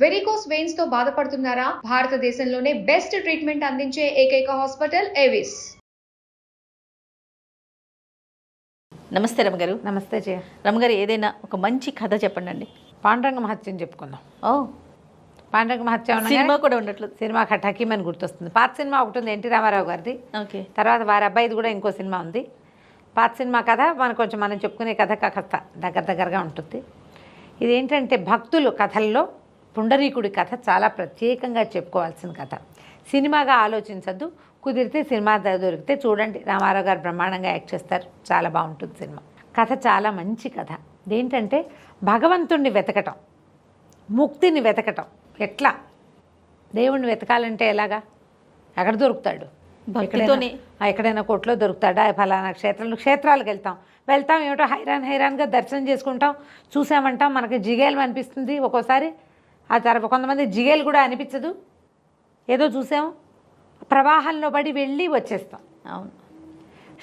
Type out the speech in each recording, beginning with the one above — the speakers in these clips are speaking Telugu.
వెరికోస్ వెయిన్స్ తో బాధపడుతున్నారా? భారతదేశంలోనే బెస్ట్ ట్రీట్మెంట్ అందించే ఏకైక హాస్పిటల్ ఏవిస్. నమస్తే రమగారు. నమస్తే జయ. రమగారు, ఏదైనా ఒక మంచి కథ చెప్పండి అండి. పాండురంగ మహత్యం చెప్పుకుందాం. పాండురంగ మహత్యం సినిమా కూడా ఉండట్లేదు. సినిమా హకీమని గుర్తొస్తుంది. పాత సినిమా ఒకటి ఉంది, ఎన్టీ రామారావు గారిది. ఓకే. తర్వాత వారి అబ్బాయిది కూడా ఇంకో సినిమా ఉంది. పాత సినిమా కథ మనం చెప్పుకునే కథ కాస్త దగ్గరగా ఉంటుంది. ఇదేంటంటే భక్తులు కథల్లో పుండరీకుడి కథ చాలా ప్రత్యేకంగా చెప్పుకోవాల్సిన కథ. సినిమాగా ఆలోచించద్దు, కుదిరితే సినిమా దొరికితే చూడండి. రామారావు గారు బ్రహ్మాండంగా యాక్ట్ చేస్తారు, చాలా బాగుంటుంది సినిమా. కథ చాలా మంచి కథ. ఇదేంటంటే భగవంతుణ్ణి వెతకటం, ముక్తిని వెతకటం. ఎట్లా దేవుణ్ణి వెతకాలంటే ఎలాగా? ఎక్కడ దొరుకుతాడు? భక్తితోనే. ఎక్కడైనా కోట్లో దొరుకుతాడా? ఫలానా క్షేత్రాలకు వెళ్తాం ఏమిటో హైరాన్గా దర్శనం చేసుకుంటాం, చూసామంటాం, మనకి జిగేలు అనిపిస్తుంది ఒక్కోసారి. ఆ తర్వాత కొంతమంది జిగేలు కూడా అనిపించదు, ఏదో చూసాము, ప్రవాహంలో పడి వెళ్ళి వచ్చేస్తాం. అవును.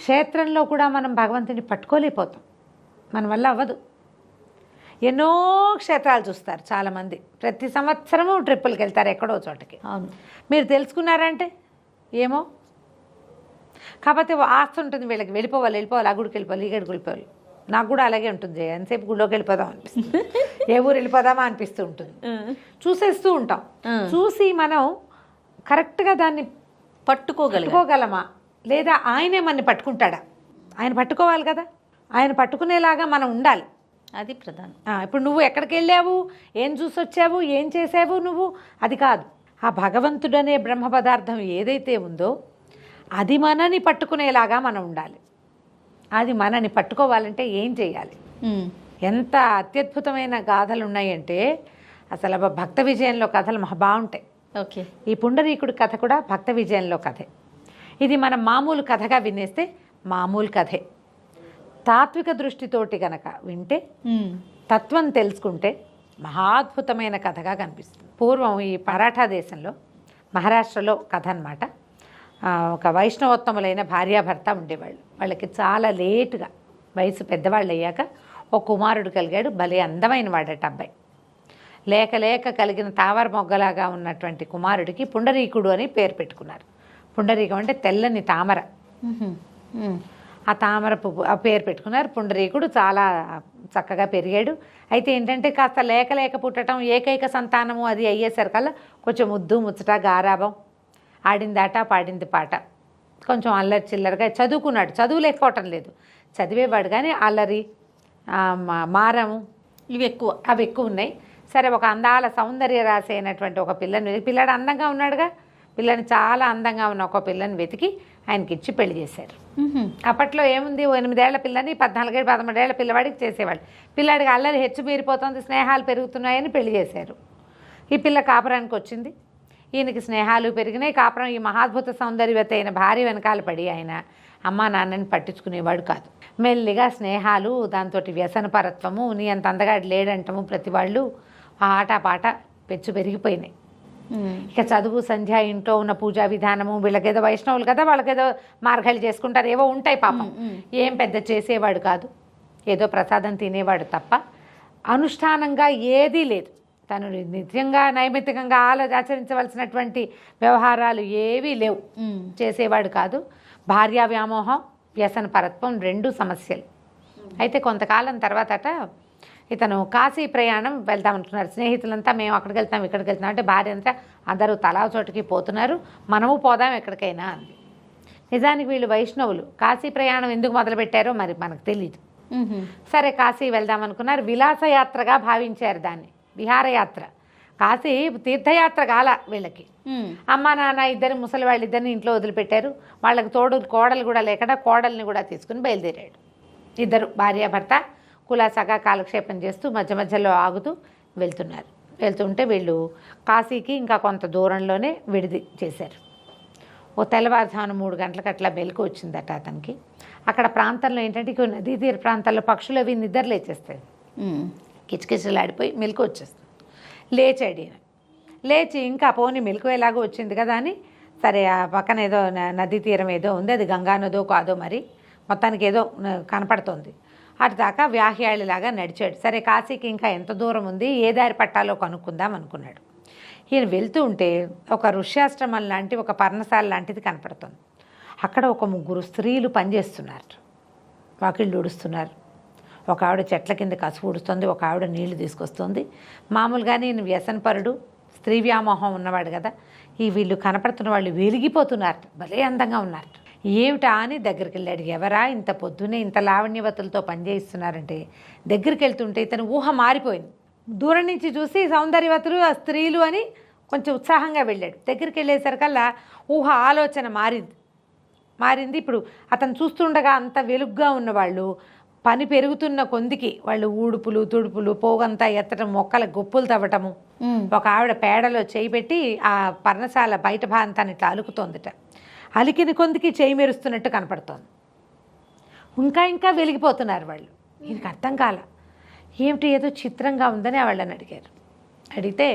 క్షేత్రంలో కూడా మనం భగవంతుని పట్టుకోలేకపోతాం, మన వల్ల అవ్వదు. ఎన్నో క్షేత్రాలు చూస్తారు చాలామంది, ప్రతి సంవత్సరము ట్రిప్పులకి వెళ్తారు ఎక్కడో చోటకి. అవును. మీరు తెలుసుకున్నారంటే ఏమో, కాకపోతే ఆస్తి ఉంటుంది వీళ్ళకి, వెళ్ళిపోవాలి ఆ గుడికి వెళ్ళిపోవాలి, ఈ గడికి వెళ్ళిపోవాలి. నాకు కూడా అలాగే ఉంటుంది, ఎంతసేపు గుడిలోకి వెళ్ళిపోదాం అనిపిస్తుంది, ఏ ఊరు వెళ్ళిపోదామా అనిపిస్తూ ఉంటుంది. చూసేస్తూ ఉంటాం. చూసి మనం కరెక్ట్గా దాన్ని పట్టుకోగలమా లేదా ఆయనే మనని పట్టుకుంటాడా? ఆయన పట్టుకోవాలి కదా, ఆయన పట్టుకునేలాగా మనం ఉండాలి. అది ప్రధానం. ఇప్పుడు నువ్వు ఎక్కడికి వెళ్ళావు, ఏం చూసి వచ్చావు, ఏం చేసావు నువ్వు, అది కాదు. ఆ భగవంతుడనే బ్రహ్మ పదార్థం ఏదైతే ఉందో అది మనని పట్టుకునేలాగా మనం ఉండాలి. అది మనని పట్టుకోవాలంటే ఏం చేయాలి? ఎంత అత్యద్భుతమైన గాథలు ఉన్నాయంటే అసలు భక్త విజయంలో కథలు బాగుంటాయి. ఓకే. ఈ పుండరీకుడి కథ కూడా భక్త విజయంలో కథే. ఇది మనం మామూలు కథగా వినేస్తే మామూలు కథే. తాత్విక దృష్టితోటి గనక వింటే, తత్వం తెలుసుకుంటే మహాద్భుతమైన కథగా కనిపిస్తుంది. పూర్వం ఈ మరాఠా దేశంలో, మహారాష్ట్రలో కథ అన్నమాట. ఒక వైష్ణవోత్తములైన భార్యాభర్త ఉండేవాళ్ళు. వాళ్ళకి చాలా లేటుగా వయసు పెద్దవాళ్ళు అయ్యాక ఒక కుమారుడు కలిగాడు. భలే అందమైన వాడట అబ్బాయి. లేక కలిగిన తావర మొగ్గలాగా ఉన్నటువంటి కుమారుడికి పుండరీకుడు అని పేరు పెట్టుకున్నారు. పుండరీకం అంటే తెల్లని తామర. ఆ తామర పువ్వు ఆ పేరు పెట్టుకున్నారు. పుండరీకుడు చాలా చక్కగా పెరిగాడు. అయితే ఏంటంటే కాస్త లేక పుట్టడం, ఏకైక సంతానము అది అయ్యేసరికల్లా కొంచెం ముద్దు ముచ్చట గారాభం, ఆడిందాట పాడింది పాట, కొంచెం అల్లరి చిల్లరగా చదువుకున్నాడు. చదువు లేకపోవటం లేదు, చదివేవాడు, కానీ అల్లరి మారము అవి ఎక్కువ ఉన్నాయి. సరే, ఒక అందాల సౌందర్య రాశి అయినటువంటి ఒక పిల్లాడు అందంగా ఉన్నాడుగా, పిల్లని చాలా అందంగా ఉన్న ఒక పిల్లని వెతికి ఆయనకి ఇచ్చి పెళ్లి చేశారు. అప్పట్లో ఏముంది, 8 ఏళ్ల పిల్లని 14 13 ఏళ్ల పిల్లవాడికి చేసేవాళ్ళు. పిల్లాడికి అల్లరి హెచ్చు మీరిపోతుంది, స్నేహాలు పెరుగుతున్నాయని పెళ్లి చేశారు. ఈ పిల్ల కాపురానికి వచ్చింది. ఈయనకి స్నేహాలు పెరిగినాయి, కాపురం. ఈ మహాద్భుత సౌందర్యవత అయిన భార్య వెనకాల పడి ఆయన అమ్మా నాన్నని పట్టించుకునేవాడు కాదు. మెల్లిగా స్నేహాలు, దాంతో వ్యసనపరత్వము, నీ అంత అందగాడు లేడంటము, ప్రతి వాళ్ళు ఆటపాట పెచ్చు పెరిగిపోయినాయి. ఇక చదువు, సంధ్య, ఇంట్లో ఉన్న పూజా విధానము, వీళ్ళకేదో వైష్ణవులు కదా, వాళ్ళకేదో మార్గాలు చేసుకుంటారు, ఏవో ఉంటాయి పాపం. ఏం పెద్ద చేసేవాడు కాదు, ఏదో ప్రసాదం తినేవాడు తప్ప అనుష్ఠానంగా ఏదీ లేదు. తను నిత్యంగా నైమిత్తికంగా ఆచరించవలసినటువంటి వ్యవహారాలు ఏవీ లేవు, చేసేవాడు కాదు. భార్యా వ్యామోహం, వ్యసన పరత్వం, 2 సమస్యలు. అయితే కొంతకాలం తర్వాతట ఇతను కాశీ ప్రయాణం వెళ్దామనుకున్నారు. స్నేహితులంతా మేము అక్కడికి వెళ్తాం ఇక్కడికి వెళ్తాం అంటే, భార్య అంతా అందరూ తలా చోటికి పోతున్నారు, మనము పోదాం ఎక్కడికైనా అంది. నిజానికి వీళ్ళు వైష్ణవులు. కాశీ ప్రయాణం ఎందుకు మొదలుపెట్టారో మరి మనకు తెలియదు. సరే, కాశీ వెళ్దామనుకున్నారు. విలాసయాత్రగా భావించారు దాన్ని, విహారయాత్ర. కాశీ తీర్థయాత్ర కాల వీళ్ళకి. అమ్మ నాన్న ఇద్దరు ముసలి వాళ్ళిద్దరిని ఇంట్లో వదిలిపెట్టారు. వాళ్ళకి తోడు కోడలు కూడా లేకుండా కోడల్ని కూడా తీసుకుని బయలుదేరాడు. ఇద్దరు భార్యాభర్త కులాసాగా కాలక్షేపం చేస్తూ మధ్యలో ఆగుతూ వెళ్తుంటే వీళ్ళు కాశీకి ఇంకా కొంత దూరంలోనే విడిది చేశారు. ఓ తెల్లవారుజామున 3 గంటలకు అట్లా మెలకు వచ్చిందట అతనికి. అక్కడ ప్రాంతంలో ఏంటంటే నదీ తీర ప్రాంతాల్లో పక్షులు అవి నిద్ర లేచేస్తాయి, కిచకిచలాడిపోయి మెలకు వచ్చేస్తుంది. లేచాడు. లేచి ఇంకా పోని మెలకు ఎలాగో వచ్చింది కదా అని, సరే ఆ పక్కన ఏదో నదీ తీరం ఏదో ఉంది, అది గంగా నదో కాదో మరి, మొత్తానికి ఏదో కనపడుతోంది. అటు దాకా వ్యాహ్యాళిలాగా నడిచాడు. సరే కాశీకి ఇంకా ఎంత దూరం ఉంది, ఏ దారి పట్టాలో కనుక్కుందాం అనుకున్నాడు. ఈయన వెళ్తూ ఉంటే ఒక ఋష్యాశ్రమం లాంటి ఒక పర్ణశాల లాంటిది కనపడుతుంది. అక్కడ ఒక 3 స్త్రీలు పనిచేస్తున్నారు, వాకిళ్ళు ఊడుస్తున్నారు. ఒక ఆవిడ చెట్ల కింద కసుపు ఊడుస్తుంది, ఒక ఆవిడ నీళ్లు తీసుకొస్తుంది. మామూలుగానే ఈయన వ్యసనపరుడు, స్త్రీ వ్యామోహం ఉన్నవాడు కదా. వీళ్ళు కనపడుతున్న వాళ్ళు వెలిగిపోతున్నారు, భలే అందంగా ఉన్నారు. ఏమిటా అని దగ్గరికి వెళ్ళాడు. ఎవరా ఇంత పొద్దునే ఇంత లావణ్యవతులతో పనిచేయిస్తున్నారంటే దగ్గరికి వెళ్తుంటే ఇతను ఊహ మారిపోయింది. దూరం నుంచి చూసి సౌందర్యవతులు ఆ స్త్రీలు అని కొంచెం ఉత్సాహంగా వెళ్ళాడు. దగ్గరికి వెళ్ళేసరికల్లా ఊహ ఆలోచన మారింది. ఇప్పుడు అతను చూస్తుండగా అంత వెలుగ్గా ఉన్నవాళ్ళు పని పెరుగుతున్న కొందికి వాళ్ళు ఊడుపులు తుడుపులు పోగంతా ఎత్తడం, మొక్కల గొప్పులు తవ్వటము. ఒక ఆవిడ పేడలో చేయి పెట్టి ఆ పర్ణశాల బయట భాగంతాన్ని ఇట్లా అలుకుతోందిట. అలికిన కొందికి చేయి మెరుస్తున్నట్టు కనపడుతోంది. ఇంకా వెలిగిపోతున్నారు వాళ్ళు. ఈయనకి అర్థం కాల, ఏమిటి ఏదో చిత్రంగా ఉందని వాళ్ళని అడిగారు. అడిగితే,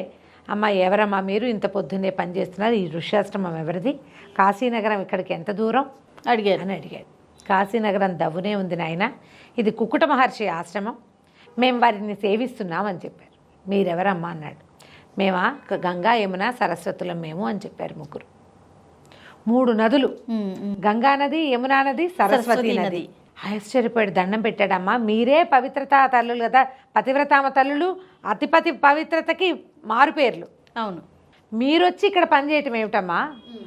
అమ్మ ఎవరమ్మా మీరు, ఇంత పొద్దున్నే పనిచేస్తున్నారు, ఈ ఋష్యాశ్రమం ఎవరిది, కాశీనగరం ఇక్కడికి ఎంత దూరం అని అడిగాడు. కాశీనగరం దవ్వునే ఉంది నాయన, ఇది కుకుట మహర్షి ఆశ్రమం, మేము వారిని సేవిస్తున్నామని చెప్పారు. మీరెవరమ్మా అన్నాడు. మేమా గంగా యమున సరస్వతులం మేము అని చెప్పారు. 3 నదులు, గంగా నది, యమునా నది, సరస్వతి నది. ఆశ్చర్యపోయాడు, దండం పెట్టాడమ్మా, మీరే పవిత్రతా తల్లులు కదా, పతివ్రతామ తల్లులు, అతిపతి పవిత్రతకి మారు పేర్లు. అవును, మీరొచ్చి ఇక్కడ పనిచేయటం ఏమిటమ్మా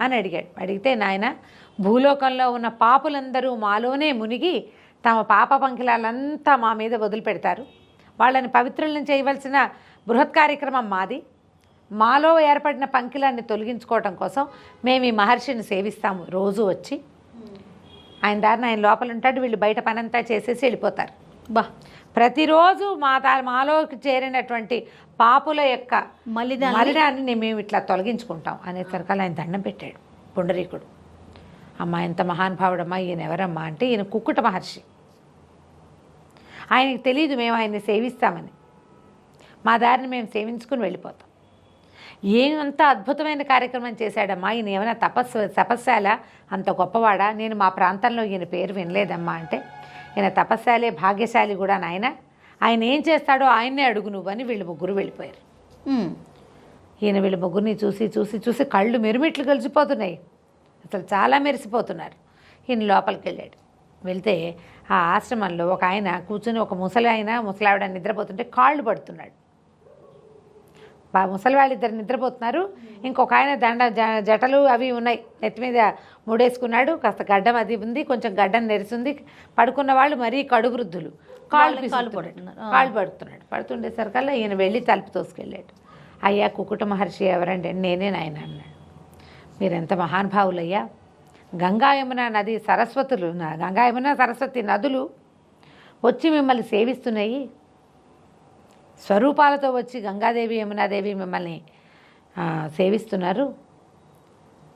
అని అడిగాడు. అడిగితే, నాయన భూలోకంలో ఉన్న పాపులందరూ మాలోనే మునిగి తమ పాప పంకిలాలంతా మా మీద వదిలిపెడతారు. వాళ్ళని పవిత్రులను చేయవలసిన బృహత్ కార్యక్రమం మాది. మాలో ఏర్పడిన పంకిలాన్ని తొలగించుకోవటం కోసం మేము ఈ మహర్షిని సేవిస్తాము. రోజు వచ్చి ఆయన దారిని ఆయన లోపల ఉంటాడు, వీళ్ళు బయట పనంతా చేసేసి వెళ్ళిపోతారు. ప్రతిరోజు మాలోకి చేరినటువంటి పాపుల యొక్క మలినాన్ని మేము ఇట్లా తొలగించుకుంటాం అనేసరికల్లా ఆయన దండం పెట్టాడు పుండరీకుడు. అమ్మ ఎంత మహానుభావుడమ్మా, ఈయన ఎవరమ్మా అంటే, ఈయన కుక్కుట మహర్షి. ఆయనకి తెలియదు మేము ఆయన్ని సేవిస్తామని, మా దారిని మేము సేవించుకుని వెళ్ళిపోతాం. ఏమంత అద్భుతమైన కార్యక్రమం చేశాడమ్మా, ఈయన ఏమైనా తపస్శాల, అంత గొప్పవాడా, నేను మా ప్రాంతంలో ఈయన పేరు వినలేదమ్మా అంటే, ఈయన తపస్శాలే, భాగ్యశాలి కూడా నాయన, ఆయన ఏం చేస్తాడో ఆయన్నే అడుగు నువ్వని వీళ్ళు 3 వెళ్ళిపోయారు. ఈయన వీళ్ళు 3ని చూసి చూసి చూసి కళ్ళు మెరుమిట్లు కలిసిపోతున్నాయి, అసలు చాలా మెరిసిపోతున్నారు. ఈయన లోపలికి వెళ్ళాడు. వెళ్తే ఆ ఆశ్రమంలో ఒక ఆయన కూర్చుని, ఒక ముసలావిడ నిద్రపోతుంటే కాళ్ళు పడుతున్నాడు. ముసలి వాళ్ళిద్దరు నిద్రపోతున్నారు. ఇంకొక ఆయన జటలు అవి ఉన్నాయి, నెత్తి మీద ముడేసుకున్నాడు, కాస్త గడ్డం అది ఉంది, కొంచెం గడ్డం నెరిసింది. పడుకున్న వాళ్ళు మరీ కడువృద్ధులు, కాళ్ళు పడుతున్నాడు. పడుతుండేసరికల్లా ఈయన వెళ్ళి తలుపు తోసుకెళ్ళాడు. అయ్యా కుకుట మహర్షి ఎవరండి? నేనే నాయన అన్నాడు. మీరెంత మహానుభావులయ్యా, గంగా యమున నది సరస్వతులు, గంగా యమున సరస్వతి నదులు వచ్చి మిమ్మల్ని సేవిస్తున్నాయి. స్వరూపాలతో వచ్చి గంగాదేవి యమునాదేవి మిమ్మల్ని సేవిస్తున్నారు.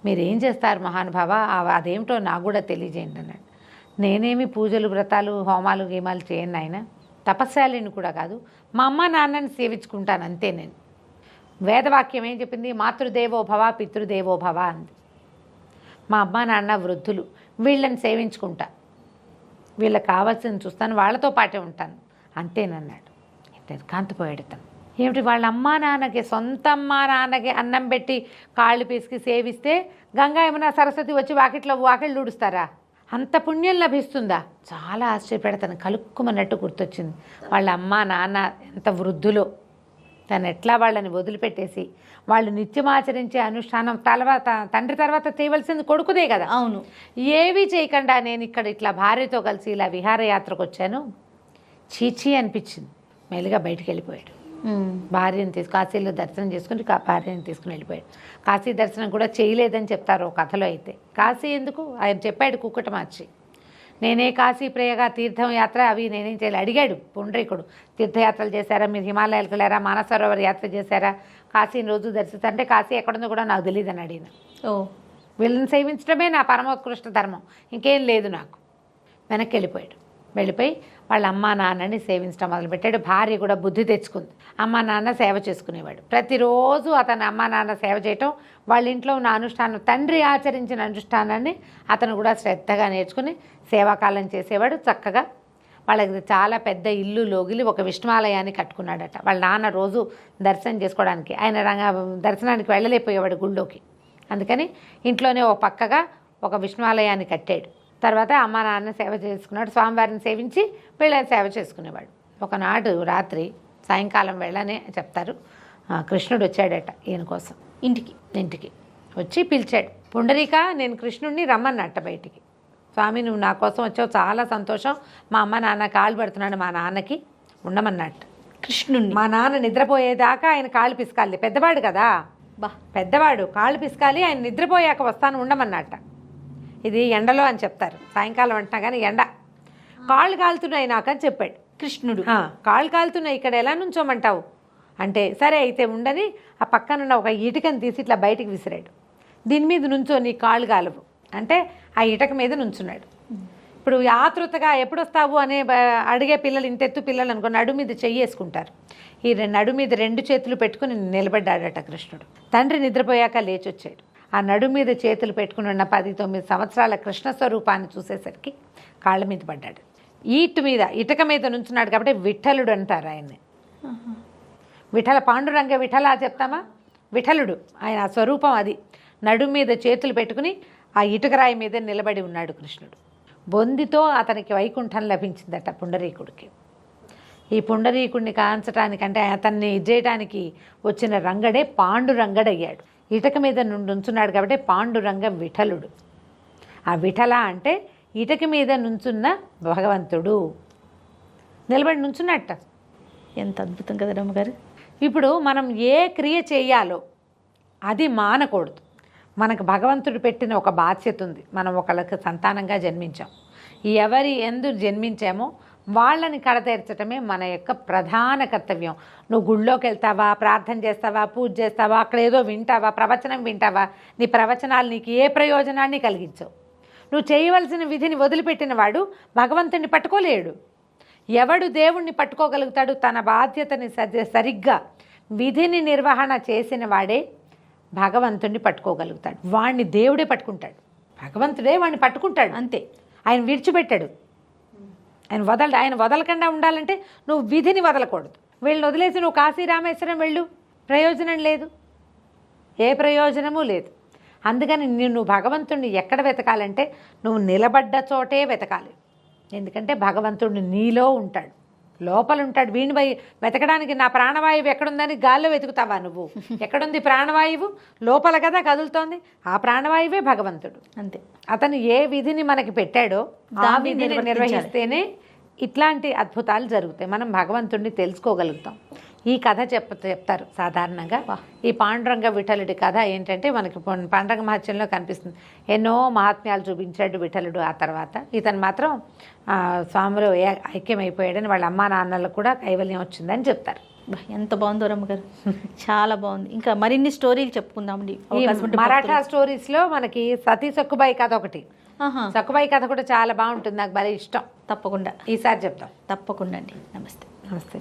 మీరేం చేస్తారు మహానుభావ, అదేమిటో నాకు కూడా తెలియజేయండి అన్నాడు. నేనేమి పూజలు వ్రతాలు హోమాలు గీమాలు చేయను ఆయన, తపస్శాలిని కూడా కాదు, మా అమ్మ నాన్నని సేవించుకుంటాను అంతే. నేను వేదవాక్యం ఏం చెప్పింది, మాతృదేవో భవ పితృదేవో భవ అంది. మా అమ్మ నాన్న వృద్ధులు, వీళ్ళని సేవించుకుంటా, వీళ్ళకి కావాల్సింది చూస్తాను, వాళ్ళతో పాటే ఉంటాను అంతేనన్నాడు. కాంతిపోయాడు తను. ఏమిటి వాళ్ళ అమ్మా నాన్నకి, సొంత అమ్మా నాన్నకి అన్నం పెట్టి కాళ్ళు పీసుకి సేవిస్తే గంగా యమున సరస్వతి వచ్చి వాకిళ్ళు ఊడుస్తారా? అంత పుణ్యం లభిస్తుందా? చాలా ఆశ్చర్యపడతాను, కలుక్కుమన్నట్టు గుర్తొచ్చింది. వాళ్ళ అమ్మా నాన్న ఎంత వృద్ధులో, తను ఎట్లా వాళ్ళని వదిలిపెట్టేసి వాళ్ళు నిత్యమాచరించే అనుష్ఠానం తండ్రి తర్వాత చేయవలసింది కొడుకుదే కదా. అవును, ఏవీ చేయకుండా నేను ఇక్కడ ఇట్లా భార్యతో కలిసి ఇలా విహారయాత్రకు వచ్చాను, చీచీ అనిపించింది. మెల్లిగా బయటికి వెళ్ళిపోయాడు. భార్యను కాశీలో దర్శనం చేసుకుని భార్యను తీసుకుని వెళ్ళిపోయాడు. కాశీ దర్శనం కూడా చేయలేదని చెప్తారు కథలో. అయితే కాశీ ఎందుకు ఆయన చెప్పాడు కుక్కుట మహర్షి, నేనే కాశీ ప్రయాగ తీర్థం యాత్ర అవి నేనేం చేయాలి అడిగాడు పుండరీకుడు. తీర్థయాత్రలు చేశారా మీరు, హిమాలయాలకు వెళ్ళారా, మానసరోవర్ యాత్ర చేశారా, కాశీని రోజు దర్శిస్తా అంటే కాశీ ఎక్కడుందో కూడా నాకు తెలియదు అని అడిగిన. వీళ్ళని సేవించడమే నా పరమోత్కృష్ట ధర్మం, ఇంకేం లేదు నాకు. వెనక్కి వెళ్ళిపోయి వాళ్ళ అమ్మా నాన్నని సేవించడం మొదలుపెట్టాడు. భార్య కూడా బుద్ధి తెచ్చుకుంది, అమ్మా నాన్న సేవ చేసుకునేవాడు. ప్రతిరోజు అతను అమ్మా నాన్న సేవ చేయటం, వాళ్ళ ఇంట్లో ఉన్న అనుష్ఠానం, తండ్రి ఆచరించిన అనుష్ఠానాన్ని అతను కూడా శ్రద్ధగా నేర్చుకుని సేవాకాలం చేసేవాడు. చక్కగా వాళ్ళకి చాలా పెద్ద ఇల్లు లోగిలి ఒక విష్ణువాలయాన్ని కట్టుకున్నాడట. వాళ్ళ నాన్న రోజు దర్శనం చేసుకోవడానికి, ఆయన దర్శనానికి వెళ్ళలేకపోయేవాడు గుళ్ళోకి. అందుకని ఇంట్లోనే ఒక పక్కగా ఒక విష్ణువాలయాన్ని కట్టాడు. తర్వాత అమ్మ నాన్న సేవ చేసుకున్నాడు, స్వామివారిని సేవించి వీళ్ళని సేవ చేసుకునేవాడు. ఒకనాడు రాత్రి సాయంకాలం వెళ్ళనే చెప్తారు, కృష్ణుడు వచ్చాడట ఈయన కోసం ఇంటికి వచ్చి పిలిచాడు. పుండరీక, నేను కృష్ణుడిని రమ్మన్నట్ట బయటికి. స్వామి, నువ్వు నా కోసం వచ్చావు, చాలా సంతోషం. మా అమ్మ నాన్న కాళ్ళు పెడుతున్నాడు, మా నాన్నకి ఉండమన్నట్టు. కృష్ణుడిని మా నాన్న నిద్రపోయేదాకా ఆయన కాళ్ళు పిసకాలి, పెద్దవాడు కదా, పెద్దవాడు కాళ్ళు పిసకాలి, ఆయన నిద్రపోయాక వస్తాను ఉండమన్నట్ట. ఇది ఎండలో అని చెప్తారు, సాయంకాలం అంటున్నా కానీ ఎండ. కాళ్ళు కాలుతున్నాయి నాకని చెప్పాడు కృష్ణుడు. కాళ్ళు కాలుతున్నాయి, ఇక్కడ ఎలా నుంచోమంటావు అంటే, సరే అయితే ఉండని ఆ పక్కనున్న ఒక ఇటుకని తీసి ఇట్లా బయటికి విసిరాడు. దీని మీద నుంచో, నీ కాళ్ళు కాలవు అంటే ఆ ఇటక మీద నుంచున్నాడు. ఇప్పుడు ఆతృతగా ఎప్పుడు వస్తావు అనే అడిగే పిల్లలు, ఇంతెత్తు పిల్లలు అనుకో, నడు మీద చెయ్యి వేసుకుంటారు. ఈ నడు మీద 2 చేతులు పెట్టుకుని నిలబడ్డాడట కృష్ణుడు. తండ్రి నిద్రపోయాక లేచి వచ్చాడు. ఆ నడు మీద చేతులు పెట్టుకుని ఉన్న 19 సంవత్సరాల కృష్ణ స్వరూపాన్ని చూసేసరికి కాళ్ళ మీద పడ్డాడు. ఇటక మీద నుంచున్నాడు కాబట్టి విఠలుడు అంటారు ఆయన్ని. విఠల, పాండురంగ విఠల చెప్తామా, విఠలుడు ఆయన స్వరూపం అది. నడు మీద చేతులు పెట్టుకుని ఆ ఇటుకరాయి మీద నిలబడి ఉన్నాడు కృష్ణుడు. బొందితో అతనికి వైకుంఠం లభించిందట పుండరీకుడికి. ఈ పుండరీకుడిని కాంచటానికంటే అతన్ని చేయటానికి వచ్చిన రంగడే పాండురంగడయ్యాడు. ఇటక మీద నుంచున్నాడు కాబట్టి పాండురంగ విఠలుడు. ఆ విఠల అంటే ఇటక మీద నుంచున్న భగవంతుడు, నిలబడి నుంచున్నట్ట. ఎంత అద్భుతం కదా రమ్మగారు. ఇప్పుడు మనం ఏ క్రియ చేయాలో అది మానకూడదు. మనకు భగవంతుడు పెట్టిన ఒక బాధ్యత ఉంది. మనం ఒకళ్ళకి సంతానంగా జన్మించాం. ఎవరి ఎందు జన్మించామో వాళ్ళని కడతీర్చటమే మన యొక్క ప్రధాన కర్తవ్యం. నువ్వు గుళ్ళోకి వెళ్తావా, ప్రార్థన చేస్తావా, పూజ చేస్తావా, అక్కడ ఏదో వింటావా, ప్రవచనం వింటావా, నీ ప్రవచనాలు నీకు ఏ ప్రయోజనాన్ని కలిగించవు. నువ్వు చేయవలసిన విధిని వదిలిపెట్టిన వాడు భగవంతుడిని పట్టుకోలేడు. ఎవడు దేవుణ్ణి పట్టుకోగలుగుతాడు? తన బాధ్యతని సరిగ్గా విధిని నిర్వహణ చేసిన వాడే భగవంతుడిని పట్టుకోగలుగుతాడు. వాణ్ణి దేవుడే పట్టుకుంటాడు, భగవంతుడే వాడిని పట్టుకుంటాడు, అంతే. ఆయన విడిచిపెట్టాడు, ఆయన వదలకుండా ఉండాలంటే నువ్వు విధిని వదలకూడదు. వీళ్ళని వదిలేసి నువ్వు కాశీ రామేశ్వరం వెళ్ళు, ప్రయోజనం లేదు, ఏ ప్రయోజనము లేదు. అందుకని నువ్వు భగవంతుడిని ఎక్కడ వెతకాలంటే నువ్వు నిలబడ్డ చోటే వెతకాలి. ఎందుకంటే భగవంతుడు నీలో ఉంటాడు, లోపల ఉంటాడు. వీణి వెతకడానికి నా ప్రాణవాయువు ఎక్కడుందని గాల్లో వెతుకుతావా నువ్వు? ఎక్కడుంది ప్రాణవాయువు? లోపల కదా కదులుతోంది. ఆ ప్రాణవాయువే భగవంతుడు, అంతే. అతను ఏ విధిని మనకి పెట్టాడో ఆ విధిని నిర్వహిస్తేనే ఇట్లాంటి అద్భుతాలు జరుగుతాయి. మనం భగవంతుడిని తెలుసుకోగలుగుతాం. ఈ కథ చెప్తారు సాధారణంగా. ఈ పాండురంగ విఠలుడి కథ ఏంటంటే మనకి పాండురంగ మహత్యంలో కనిపిస్తుంది. ఎన్నో మహాత్మ్యాలు చూపించాడు విఠలుడు. ఆ తర్వాత ఇతను మాత్రం స్వామిలో ఐక్యమైపోయాడని వాళ్ళ అమ్మా నాన్నలకు కూడా కైవల్యం వచ్చిందని చెప్తారు. ఎంత బాగుందో రమ్మగారు, చాలా బాగుంది. ఇంకా మరిన్ని స్టోరీలు చెప్పుకుందామండి. మరాఠా స్టోరీస్లో మనకి సతీ సక్కుబాయి కథ ఒకటి. సక్కుబాయి కథ కూడా చాలా బాగుంటుంది, నాకు భలే ఇష్టం. తప్పకుండా ఈసారి చెప్తాం. తప్పకుండా అండి. నమస్తే. నమస్తే.